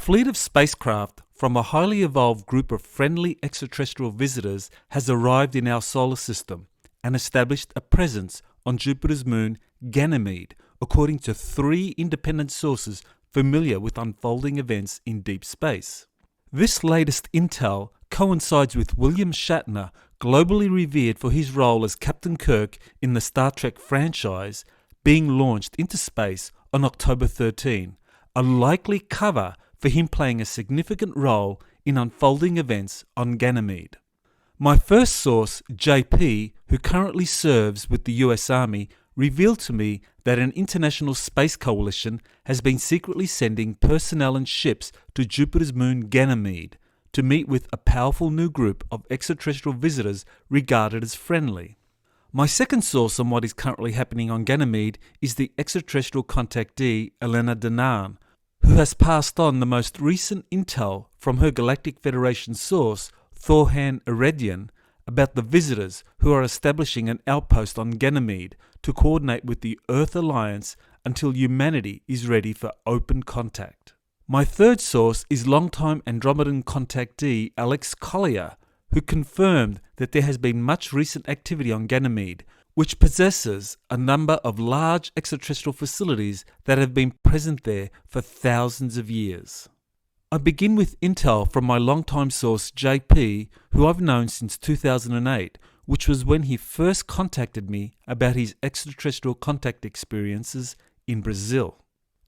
fleet of spacecraft from a highly evolved group of friendly extraterrestrial visitors has arrived in our solar system and established a presence on Jupiter's moon Ganymede, according to 3 independent sources familiar with unfolding events in deep space. This latest intel coincides with William Shatner, globally revered for his role as Captain Kirk in the Star Trek franchise, being launched into space on October 13, a likely cover for him playing a significant role in unfolding events on Ganymede. My first source, JP, who currently serves with the US Army, revealed to me that an international space coalition has been secretly sending personnel and ships to Jupiter's moon Ganymede to meet with a powerful new group of extraterrestrial visitors regarded as friendly. My second source on what is currently happening on Ganymede is the extraterrestrial contactee Elena Danaan, who has passed on the most recent intel from her Galactic Federation source, Thorhan Eredian, about the visitors who are establishing an outpost on Ganymede to coordinate with the Earth Alliance until humanity is ready for open contact. My third source is longtime Andromedan contactee Alex Collier, who confirmed that there has been much recent activity on Ganymede, which possesses a number of large extraterrestrial facilities that have been present there for thousands of years. I begin with intel from my longtime source JP, who I've known since 2008, which was when he first contacted me about his extraterrestrial contact experiences in Brazil.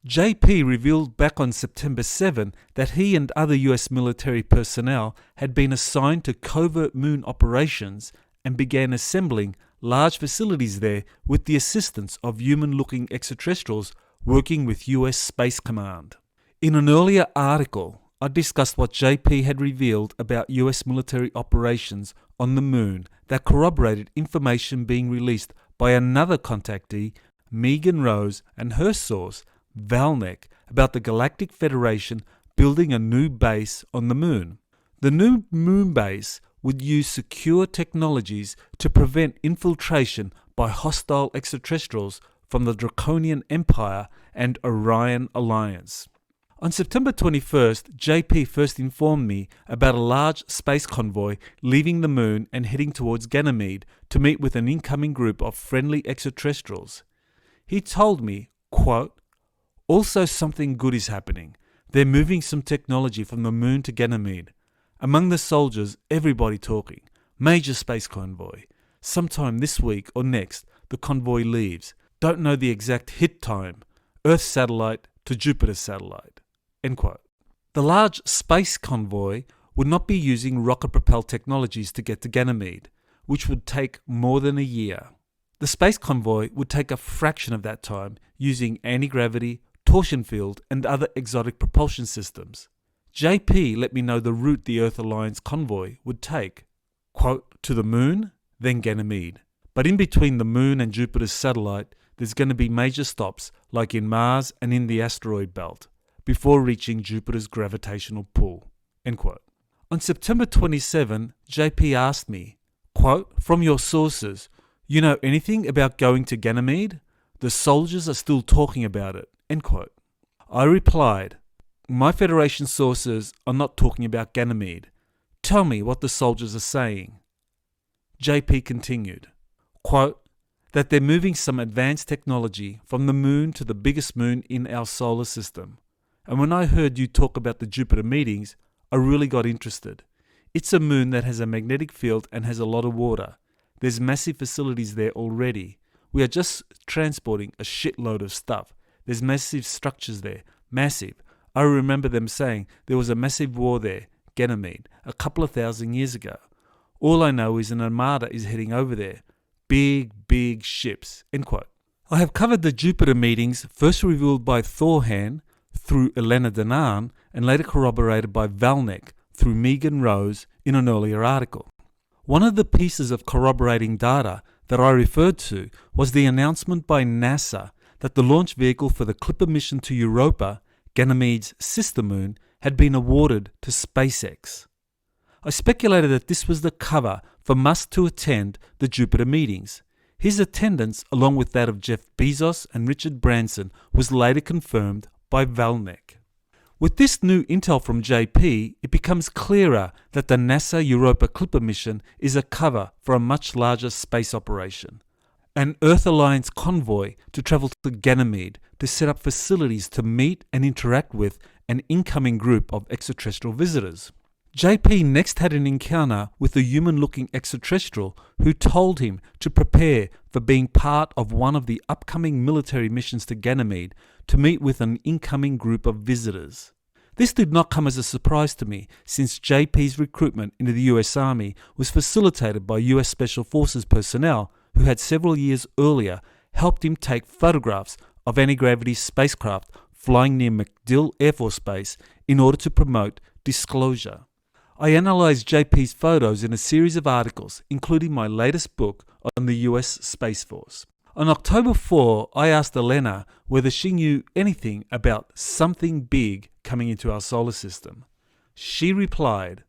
JP revealed back on September 7 that he and other US military personnel had been assigned to covert moon operations and began assembling large facilities there with the assistance of human-looking extraterrestrials working with US Space Command. In an earlier article, I discussed what JP had revealed about US military operations on the moon that corroborated information being released by another contactee, Megan Rose, and her source, Valnek, about the Galactic Federation building a new base on the moon. The new moon base would use secure technologies to prevent infiltration by hostile extraterrestrials from the Draconian Empire and Orion Alliance. On September 21st, JP first informed me about a large space convoy leaving the moon and heading towards Ganymede to meet with an incoming group of friendly extraterrestrials. He told me, quote, "Also something good is happening. They're moving some technology from the moon to Ganymede. Among the soldiers, everybody talking. Major space convoy. Sometime this week or next, the convoy leaves. Don't know the exact hit time. Earth satellite to Jupiter satellite." End quote. The large space convoy would not be using rocket-propelled technologies to get to Ganymede, which would take more than a year. The space convoy would take a fraction of that time using anti-gravity, torsion field, and other exotic propulsion systems. JP let me know the route the Earth Alliance convoy would take. Quote, "To the moon, then Ganymede. But in between the moon and Jupiter's satellite, there's going to be major stops like in Mars and in the asteroid belt, before reaching Jupiter's gravitational pull." End quote. On September 27, JP asked me, quote, "From your sources, you know anything about going to Ganymede? The soldiers are still talking about it." End quote. I replied, "My Federation sources are not talking about Ganymede. Tell me what the soldiers are saying." JP continued, quote, "That they're moving some advanced technology from the moon to the biggest moon in our solar system. And when I heard you talk about the Jupiter meetings, I really got interested. It's a moon that has a magnetic field and has a lot of water. There's massive facilities there already. We are just transporting a shitload of stuff. There's massive structures there. Massive. I remember them saying there was a massive war there, Ganymede, a couple of thousand years ago. All I know is an armada is heading over there. Big ships." End quote. I have covered the Jupiter meetings first revealed by Thorhan through Elena Danaan and later corroborated by Valnek through Megan Rose in an earlier article. One of the pieces of corroborating data that I referred to was the announcement by NASA that the launch vehicle for the Clipper mission to Europa, Ganymedes' sister moon, had been awarded to SpaceX. I speculated that this was the cover for Musk to attend the Jupiter meetings. His attendance, along with that of Jeff Bezos and Richard Branson, was later confirmed by Valnek. With this new intel from JP, it becomes clearer that the NASA Europa Clipper mission is a cover for a much larger space operation. An Earth Alliance convoy to travel to Ganymede to set up facilities to meet and interact with an incoming group of extraterrestrial visitors. JP next had an encounter with a human-looking extraterrestrial who told him to prepare for being part of one of the upcoming military missions to Ganymede to meet with an incoming group of visitors. This did not come as a surprise to me, since JP's recruitment into the US Army was facilitated by US Special Forces personnel who had several years earlier helped him take photographs of anti-gravity spacecraft flying near MacDill Air Force Base in order to promote disclosure. I analysed JP's photos in a series of articles, including my latest book on the US Space Force. On October 4, I asked Elena whether she knew anything about something big coming into our solar system. She replied,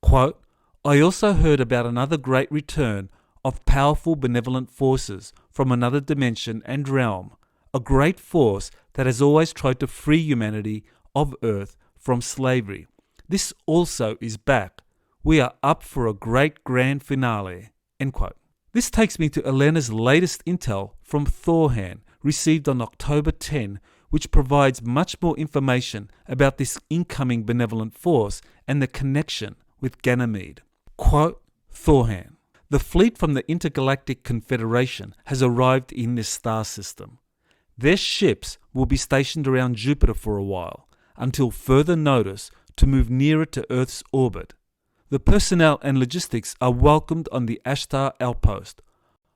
quote, "I also heard about another great return of powerful benevolent forces from another dimension and realm, a great force that has always tried to free humanity of Earth from slavery. This also is back. We are up for a great grand finale." End quote. This takes me to Elena's latest intel from Thorhan, received on October 10, which provides much more information about this incoming benevolent force and the connection with Ganymede. Quote, Thorhan, "The fleet from the Intergalactic Confederation has arrived in this star system. Their ships will be stationed around Jupiter for a while, until further notice to move nearer to Earth's orbit. The personnel and logistics are welcomed on the Ashtar outpost.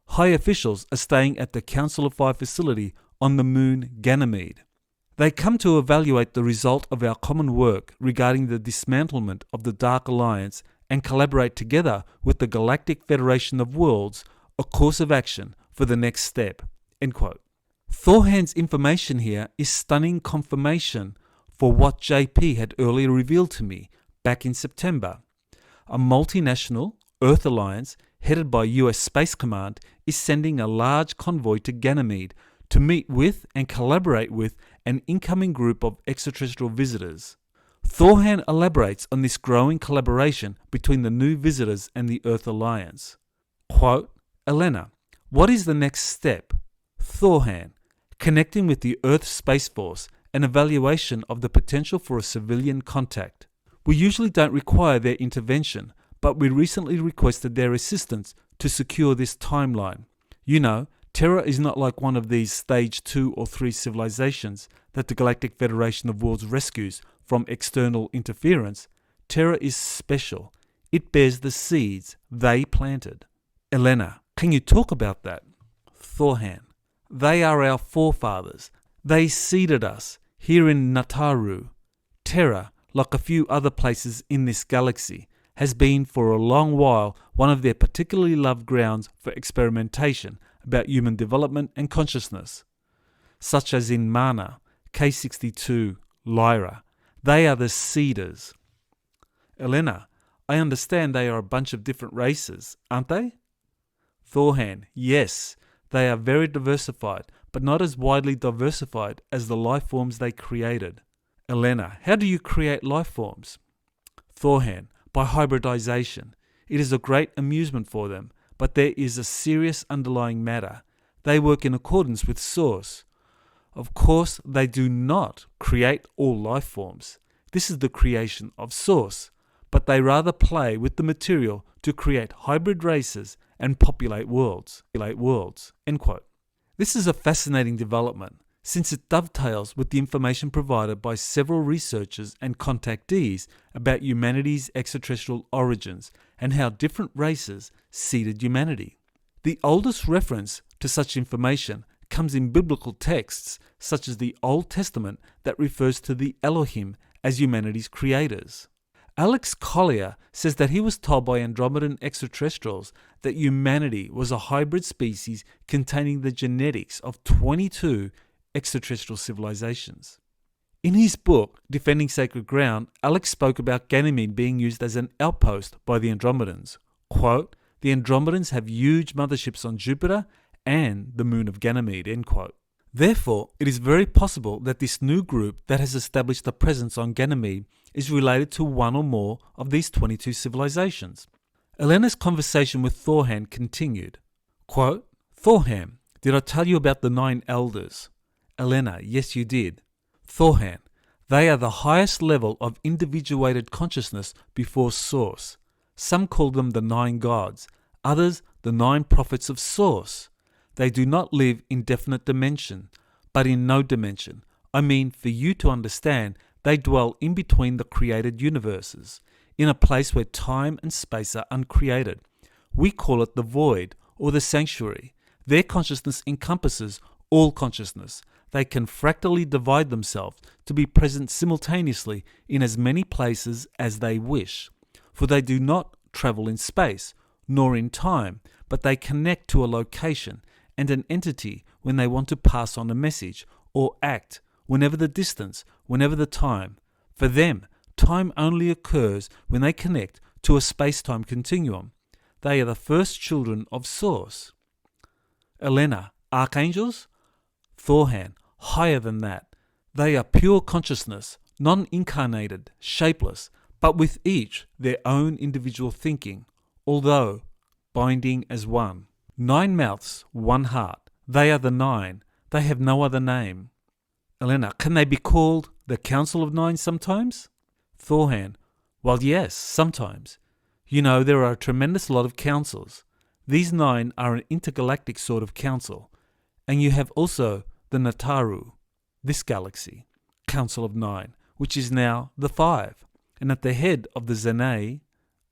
High officials are staying at the Council of Five facility on the moon Ganymede. They come to evaluate the result of our common work regarding the dismantlement of the Dark Alliance and collaborate together with the Galactic Federation of Worlds a course of action for the next step." End quote. Thorhan's information here is stunning confirmation for what JP had earlier revealed to me back in September. A multinational Earth Alliance headed by US Space Command is sending a large convoy to Ganymede to meet with and collaborate with an incoming group of extraterrestrial visitors. Thorhan elaborates on this growing collaboration between the new visitors and the Earth Alliance. Quote, "Elena, what is the next step?" Thorhan, "Connecting with the Earth Space Force and evaluation of the potential for a civilian contact. We usually don't require their intervention, but we recently requested their assistance to secure this timeline. You know, Terra is not like one of these stage 2 or 3 civilizations that the Galactic Federation of Worlds rescues from external interference. Terra is special. It bears the seeds they planted." Elena, "Can you talk about that?" Thorhan, "They are our forefathers. They seeded us here in Nataru. Terra, like a few other places in this galaxy, has been for a long while one of their particularly loved grounds for experimentation about human development and consciousness, such as in Mana, K62, Lyra. They are the seeders." Elena, "I understand they are a bunch of different races, aren't they?" Thorhan, "Yes, they are very diversified, but not as widely diversified as the life forms they created." Elena, "How do you create life forms?" Thorhan, "By hybridization. It is a great amusement for them, but there is a serious underlying matter. They work in accordance with Source. Of course, they do not create all life forms. This is the creation of Source, but they rather play with the material to create hybrid races and populate worlds. End quote. This is a fascinating development, since it dovetails with the information provided by several researchers and contactees about humanity's extraterrestrial origins and how different races seeded humanity. The oldest reference to such information comes in biblical texts such as the Old Testament that refers to the Elohim as humanity's creators. Alex Collier says that he was told by Andromedan extraterrestrials that humanity was a hybrid species containing the genetics of 22 extraterrestrial civilizations. In his book, Defending Sacred Ground, Alex spoke about Ganymede being used as an outpost by the Andromedans. Quote, "The Andromedans have huge motherships on Jupiter and the moon of Ganymede." End quote. Therefore, it is very possible that this new group that has established a presence on Ganymede is related to one or more of these 22 civilizations. Elena's conversation with Thorhan continued. Quote, Thorhan, did I tell you about the 9 elders? Elena, yes you did. Thorhan, they are the highest level of individuated consciousness before Source. Some call them the 9 gods, others the 9 prophets of Source. They do not live in definite dimension, but in no dimension. I mean, for you to understand, they dwell in between the created universes, in a place where time and space are uncreated. We call it the void, or the sanctuary. Their consciousness encompasses all consciousness. They can fractally divide themselves to be present simultaneously in as many places as they wish. For they do not travel in space, nor in time, but they connect to a location and an entity when they want to pass on a message or act, whenever the distance, whenever the time. For them, time only occurs when they connect to a space-time continuum. They are the first children of Source. Elena, archangels? Thorhan, higher than that. They are pure consciousness, non-incarnated, shapeless, but with each their own individual thinking, although binding as one. 9 mouths, 1 heart. They are the 9. They have no other name. Elena, can they be called the Council of 9 sometimes? Thorhan, well, yes, sometimes. You know, there are a tremendous lot of councils. These 9 are an intergalactic sort of council. And you have also the Nataru, this galaxy, Council of 9, which is now the 5. And at the head of the Zenae,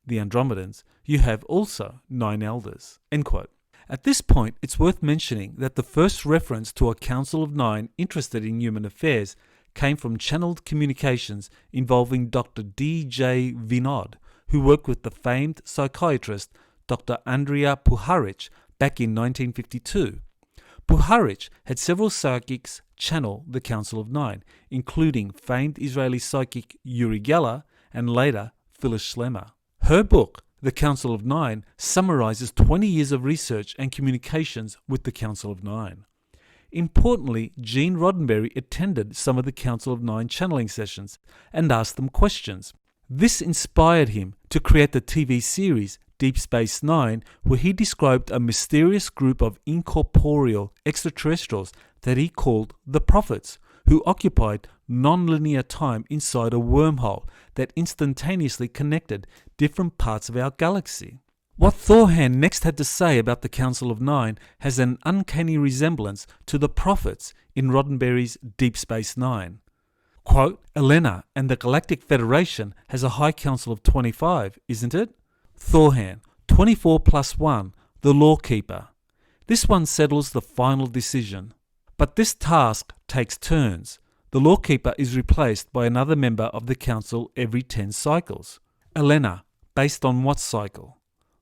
the Andromedans, you have also 9 elders. End quote. At this point, it's worth mentioning that the first reference to a Council of 9 interested in human affairs came from channeled communications involving Dr. D.J. Vinod, who worked with the famed psychiatrist Dr. Andrija Puharic back in 1952. Puharic had several psychics channel the Council of 9, including famed Israeli psychic Uri Geller and later Phyllis Schlemmer. Her book, The Council of 9, summarizes 20 years of research and communications with the Council of 9. Importantly, Gene Roddenberry attended some of the Council of 9 channeling sessions and asked them questions. This inspired him to create the TV series Deep Space Nine, where he described a mysterious group of incorporeal extraterrestrials that he called the Prophets, who occupied non-linear time inside a wormhole that instantaneously connected different parts of our galaxy. What Thorhan next had to say about the Council of 9 has an uncanny resemblance to the Prophets in Roddenberry's Deep Space Nine. Quote, Elena and the Galactic Federation has a High Council of 25, isn't it? Thorhan, 24 plus 1, the Lawkeeper. This one settles the final decision. But this task takes turns. The Lawkeeper is replaced by another member of the Council every 10 cycles. Elena, based on what cycle?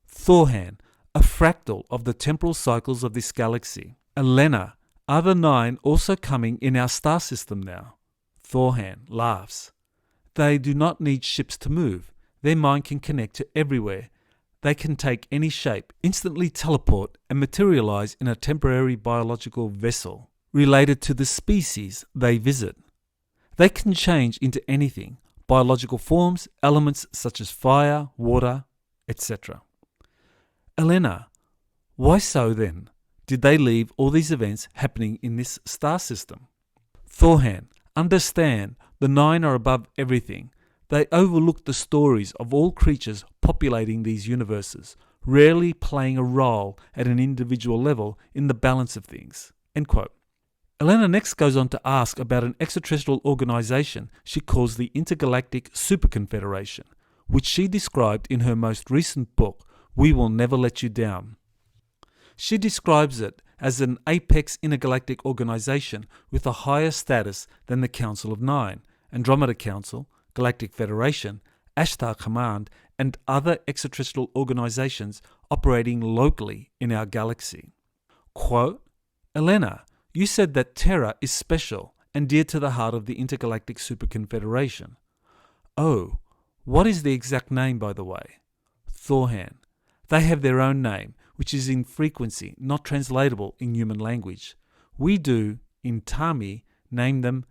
Thorhan, a fractal of the temporal cycles of this galaxy. Elena, are the 9 also coming in our star system now? Thorhan laughs. They do not need ships to move. Their mind can connect to everywhere. They can take any shape, instantly teleport, and materialize in a temporary biological vessel related to the species they visit. They can change into anything, biological forms, elements such as fire, water, etc. Elena, why so then did they leave all these events happening in this star system? Thorhan, understand, the 9 are above everything. They overlook the stories of all creatures populating these universes, rarely playing a role at an individual level in the balance of things. End quote. Elena next goes on to ask about an extraterrestrial organization she calls the Intergalactic Superconfederation, which she described in her most recent book, We Will Never Let You Down. She describes it as an apex intergalactic organization with a higher status than the Council of 9, Andromeda Council, Galactic Federation, Ashtar Command, and other extraterrestrial organizations operating locally in our galaxy. Quote, Elena, you said that Terra is special and dear to the heart of the Intergalactic Superconfederation. Oh, what is the exact name, by the way? Thorhan. They have their own name, which is in frequency, not translatable in human language. We do in Tami named them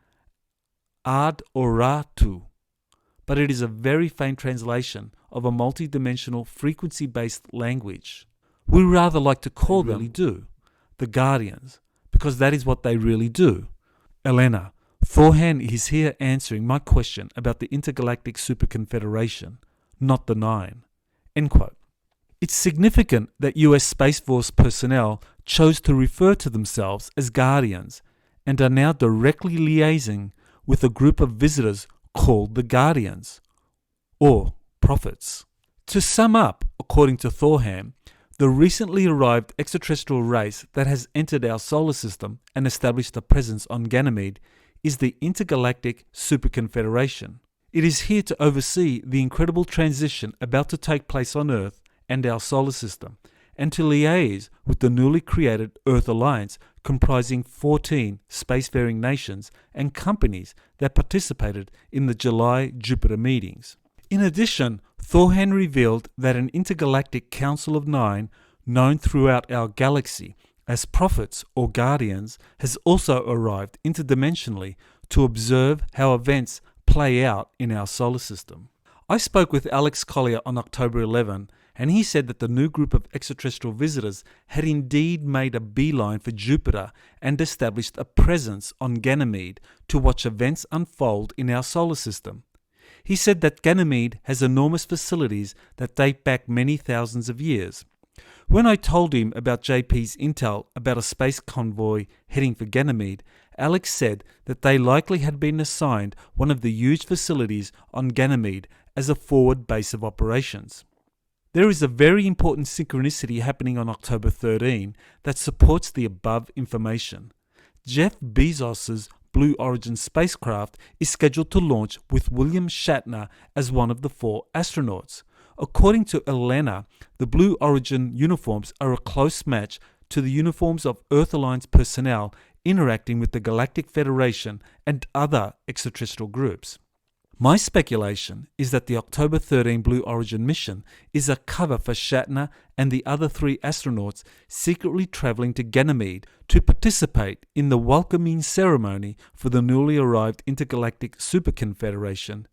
Ad-Oratu, but it is a very faint translation of a multi-dimensional frequency-based language. We rather like to call them the Guardians, because that is what they really do. Elena, Thorhan is here answering my question about the Intergalactic Superconfederation, not the Nine. End quote. It's significant that US Space Force personnel chose to refer to themselves as Guardians and are now directly liaising with a group of visitors called the Guardians, or prophets. To sum up, according to Thorhan, the recently arrived extraterrestrial race that has entered our solar system and established a presence on Ganymede is the Intergalactic Superconfederation. It is here to oversee the incredible transition about to take place on Earth and our solar system, and to liaise with the newly created Earth Alliance comprising 14 spacefaring nations and companies that participated in the July Jupiter meetings. In addition, Thorhan revealed that an intergalactic council of 9, known throughout our galaxy as prophets or guardians, has also arrived interdimensionally to observe how events play out in our solar system. I spoke with Alex Collier on October 11, and he said that the new group of extraterrestrial visitors had indeed made a beeline for Jupiter and established a presence on Ganymede to watch events unfold in our solar system. He said that Ganymede has enormous facilities that date back many thousands of years. When I told him about JP's intel about a space convoy heading for Ganymede, Alex said that they likely had been assigned one of the huge facilities on Ganymede as a forward base of operations. There is a very important synchronicity happening on October 13 that supports the above information. Jeff Bezos's Blue Origin spacecraft is scheduled to launch with William Shatner as one of the 4 astronauts. According to Elena, the Blue Origin uniforms are a close match to the uniforms of Earth Alliance personnel interacting with the Galactic Federation and other extraterrestrial groups. My speculation is that the October 13 Blue Origin mission is a cover for Shatner and the other 3 astronauts secretly travelling to Ganymede to participate in the welcoming ceremony for the newly arrived Intergalactic Superconfederation,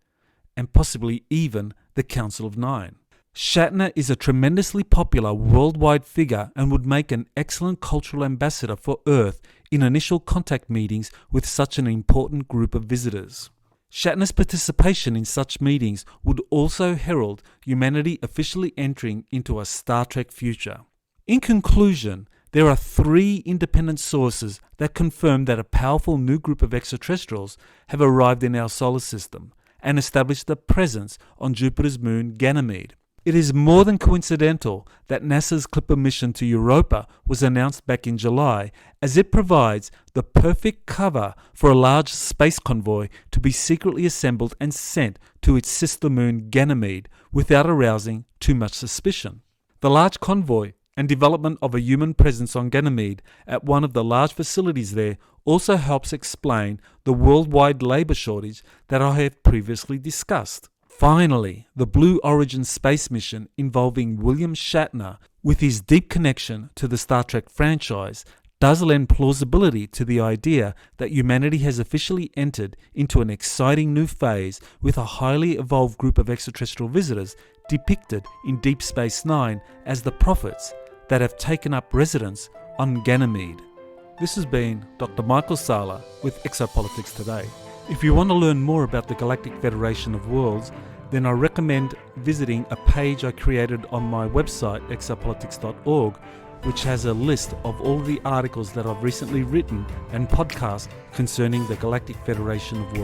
and possibly even the Council of 9. Shatner is a tremendously popular worldwide figure and would make an excellent cultural ambassador for Earth in initial contact meetings with such an important group of visitors. Shatner's participation in such meetings would also herald humanity officially entering into a Star Trek future. In conclusion, there are 3 independent sources that confirm that a powerful new group of extraterrestrials have arrived in our solar system and established a presence on Jupiter's moon Ganymede. It is more than coincidental that NASA's Clipper mission to Europa was announced back in July, as it provides the perfect cover for a large space convoy to be secretly assembled and sent to its sister moon Ganymede without arousing too much suspicion. The large convoy and development of a human presence on Ganymede at one of the large facilities there also helps explain the worldwide labour shortage that I have previously discussed. Finally, the Blue Origin space mission involving William Shatner, with his deep connection to the Star Trek franchise, does lend plausibility to the idea that humanity has officially entered into an exciting new phase with a highly evolved group of extraterrestrial visitors depicted in Deep Space Nine as the prophets that have taken up residence on Ganymede. This has been Dr. Michael Salla with Exopolitics Today. If you want to learn more about the Galactic Federation of Worlds, then I recommend visiting a page I created on my website, exopolitics.org, which has a list of all the articles that I've recently written and podcasts concerning the Galactic Federation of Worlds.